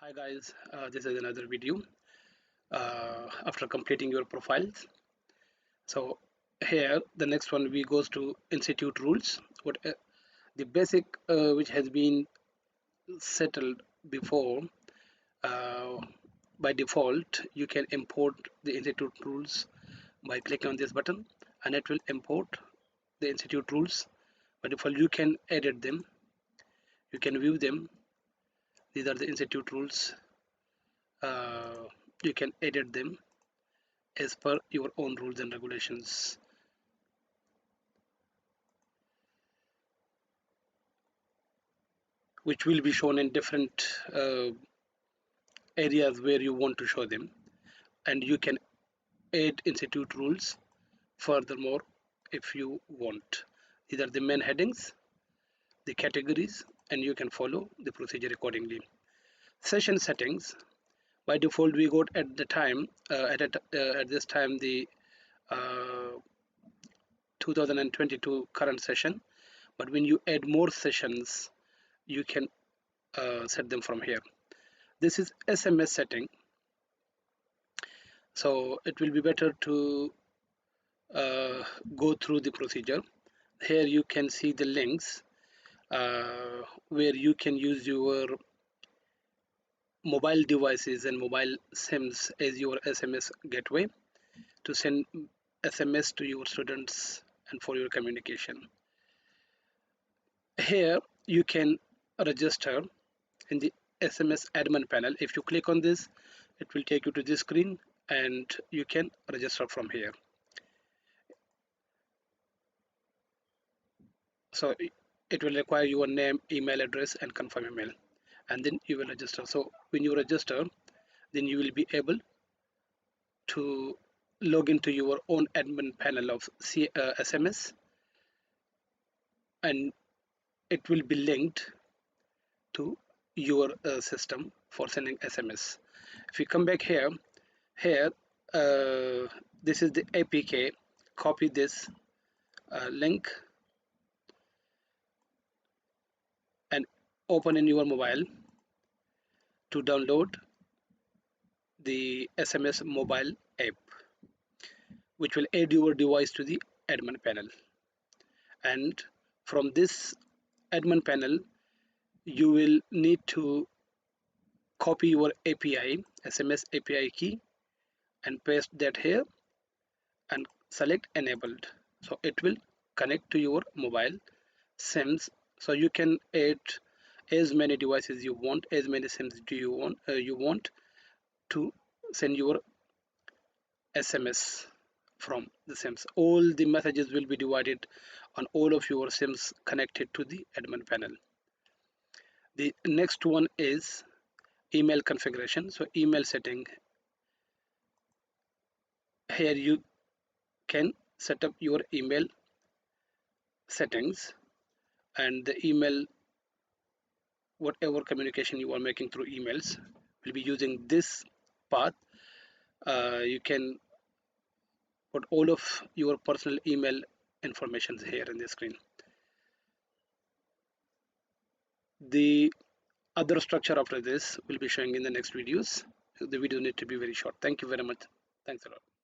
Hi guys, this is another video after completing your profiles. So here the next one we goes to institute rules. What the basic which has been settled before uh, by default. You can import the institute rules by clicking on this button, and it will import the institute rules. By default, you can edit them, you can view them. These are the institute rules. You can edit them as per your own rules and regulations, which will be shown in different areas where you want to show them. And you can add institute rules furthermore if you want. These are the main headings, the categories, and you can follow the procedure accordingly. Session settings. By default, we got at the time at this time the uh, 2022 current session, but when you add more sessions you can set them from here. This is SMS setting, so it will be better to uh, go through the procedure. Here you can see the links where you can use your mobile devices and mobile SIMs as your SMS gateway to send SMS to your students and for your communication. Here you can register in the SMS admin panel. If you click on this, it will take you to this screen and you can register from here. So it will require your name, email address, and confirm email, and then you will register. So when you register, then you will be able to log into your own admin panel of SMS, and it will be linked to your system for sending SMS. If you come back here this is the APK. Copy this link and open in your mobile to download the SMS mobile app, which will add your device to the admin panel. And from this admin panel, you will need to copy your API, SMS API key, and paste that here and select enabled. So it will connect to your mobile SIMs. So you can add as many devices you want, as many SIMs do you want to send your SMS from the SIMs. All the messages will be divided on all of your SIMs connected to the admin panel. The next one is email configuration. So email setting. Here you can set up your email settings, and the email, whatever communication you are making through emails, will be using this path. You can put all of your personal email information here in the screen. The other structure after this will be showing in the next videos. The video need to be very short. Thank you very much. Thanks a lot.